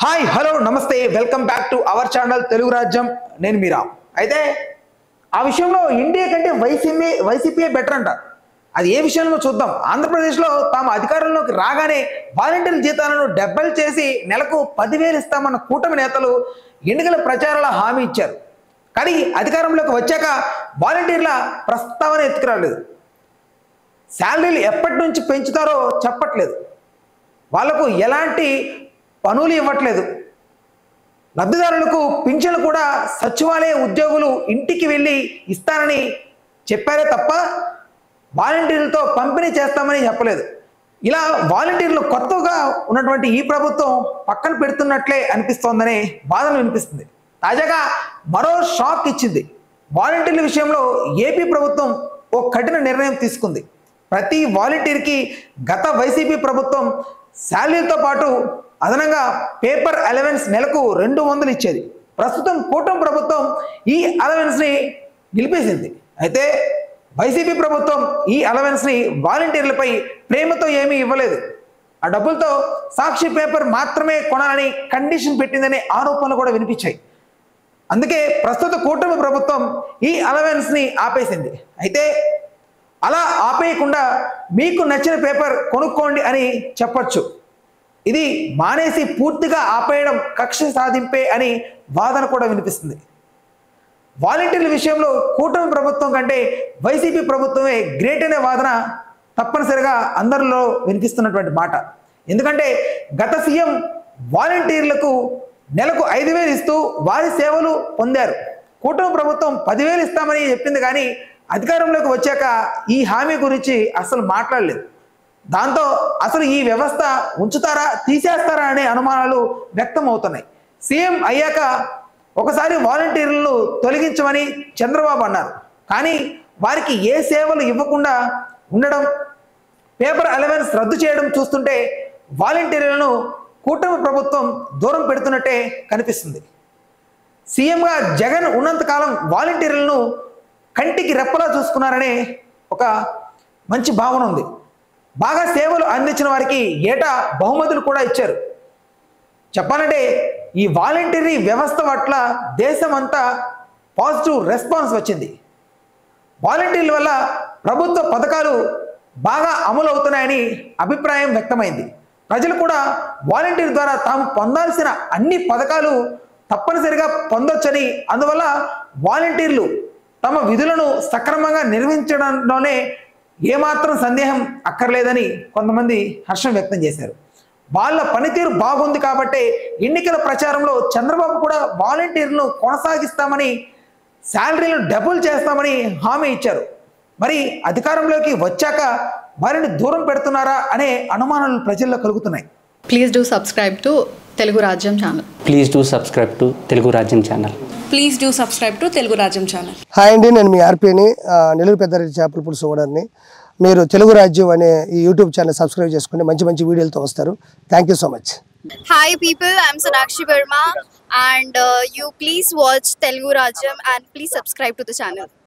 Hi hello నమస్తే welcome back to our channel Telugu రాజ్యం. నేను మీరా. అయితే ఆ విషయంలో ఇండియా కంటే వైసీపీ బెటర్ అంట. అది ఏ విషయంలో చూద్దాం. ఆంధ్రప్రదేశ్లో తాము అధికారంలోకి రాగానే వాలంటీర్ల జీతాలను డెబ్బలు చేసి నెలకు 10,000 ఇస్తామన్న కూటమి నేతలు ఎన్నికల ప్రచారాల హామీ ఇచ్చారు. కానీ అధికారంలోకి వచ్చాక వాలంటీర్ల ప్రస్తావన ఎత్తుకురాలేదు. శాలరీలు ఎప్పటి నుంచి పెంచుతారో చెప్పట్లేదు. వాళ్లకు ఎలాంటి పనులు ఇవ్వట్లేదు. లబ్ధిదారులకు పింఛన్లు కూడా సచివాలయ ఉద్యోగులు ఇంటికి వెళ్ళి ఇస్తారని చెప్పారే తప్ప వాలంటీర్లతో పంపిణీ చేస్తామని చెప్పలేదు. ఇలా వాలంటీర్లు కొత్తగా ఉన్నటువంటి ఈ ప్రభుత్వం పక్కన పెడుతున్నట్లే అనిపిస్తోందనే వాదన వినిపిస్తుంది. తాజాగా మరో షాక్ ఇచ్చింది. వాలంటీర్ల విషయంలో ఏపీ ప్రభుత్వం ఓ కఠిన నిర్ణయం తీసుకుంది. ప్రతి వాలంటీర్కి గత వైసీపీ ప్రభుత్వం శాలరీతో పాటు అదనంగా పేపర్ అలవెన్స్ నెలకు 200 ఇచ్చేది. ప్రస్తుతం కూటమి ప్రభుత్వం ఈ అలవెన్స్ని నిలిపేసింది. అయితే వైసీపీ ప్రభుత్వం ఈ అలవెన్స్ని వాలంటీర్లపై ప్రేమతో ఏమీ ఇవ్వలేదు. ఆ డబ్బులతో సాక్షి పేపర్ మాత్రమే కొనాలని కండిషన్ పెట్టిందనే ఆరోపణలు కూడా వినిపించాయి. అందుకే ప్రస్తుత కూటమి ప్రభుత్వం ఈ అలవెన్స్ని ఆపేసింది. అయితే అలా ఆపేయకుండా మీకు నచ్చిన పేపర్ కొనుక్కోండి అని చెప్పొచ్చు. ఇది మానేసి పూర్తిగా ఆపేయడం కక్ష సాధింపే అని వాదన కూడా వినిపిస్తుంది. వాలంటీర్ల విషయంలో కూటమి ప్రభుత్వం కంటే వైసీపీ ప్రభుత్వమే గ్రేట్ అనే వాదన తప్పనిసరిగా అందరిలో వినిపిస్తున్నటువంటి మాట. ఎందుకంటే గత సీఎం వాలంటీర్లకు నెలకు 5,000 ఇస్తూ వారి సేవలు పొందారు. కూటమి ప్రభుత్వం 10,000 ఇస్తామని చెప్పింది, కానీ అధికారంలోకి వచ్చాక ఈ హామీ గురించి అసలు మాట్లాడలేదు. దాంతో అసలు ఈ వ్యవస్థ ఉంచుతారా తీసేస్తారా అనే అనుమానాలు వ్యక్తం అవుతున్నాయి. సీఎం అయ్యాక ఒకసారి వాలంటీర్లను తొలగించమని చంద్రబాబు అన్నారు. కానీ వారికి ఏ సేవలు ఇవ్వకుండా ఉండడం, పేపర్ అలవెన్స్ రద్దు చేయడం చూస్తుంటే వాలంటీర్లను కూటమి ప్రభుత్వం దూరం పెడుతున్నట్టే కనిపిస్తుంది. సీఎంగా జగన్ ఉన్నంతకాలం వాలంటీర్లను కంటికి రెప్పలా చూసుకున్నారనే ఒక మంచి భావన ఉంది. బాగా సేవలు అందించిన వారికి ఏటా బహుమతులు కూడా ఇచ్చారు. చెప్పాలంటే ఈ వాలంటీరీ వ్యవస్థ పట్ల దేశమంతా పాజిటివ్ రెస్పాన్స్ వచ్చింది. వాలంటీర్ల వల్ల ప్రభుత్వ పథకాలు బాగా అమలు అవుతున్నాయని అభిప్రాయం వ్యక్తమైంది. ప్రజలు కూడా వాలంటీర్ ద్వారా తాము పొందాల్సిన అన్ని పథకాలు తప్పనిసరిగా పొందొచ్చని, అందువల్ల వాలంటీర్లు తమ విధులను సక్రమంగా నిర్వహించడంలోనే ఏమాత్రం సందేహం అక్కర్లేదని కొంతమంది హర్షం వ్యక్తం చేశారు. వాళ్ళ పనితీరు బాగుంది కాబట్టి ఎన్నికల ప్రచారంలో చంద్రబాబు కూడా వాలంటీర్లను కొనసాగిస్తామని, శాలరీలను డబుల్ చేస్తామని హామీ ఇచ్చారు. మరి అధికారంలోకి వచ్చాక వారిని దూరం పెడుతున్నారా అనే అనుమానాలు ప్రజల్లో కలుగుతున్నాయి. Please do subscribe to Telugu Rajyam channel. Please do subscribe to Telugu Rajyam channel. Please do subscribe to Telugu Rajyam channel. Hi అండి, నేను మీ ఆర్పీని, నెల్లూరు పెద్దారెడ్డి చేపల పులుసు ఓనర్ని. మీరు తెలుగు రాజ్యం అనే ఈ యూట్యూబ్ ఛానల్ సబ్స్క్రైబ్ చేసుకుని మంచి మంచి వీడియోలతో వస్తారు. Thank you so much. Hi people, I'm Sonakshi Verma and you please watch Telugu Rajyam and please subscribe to the channel.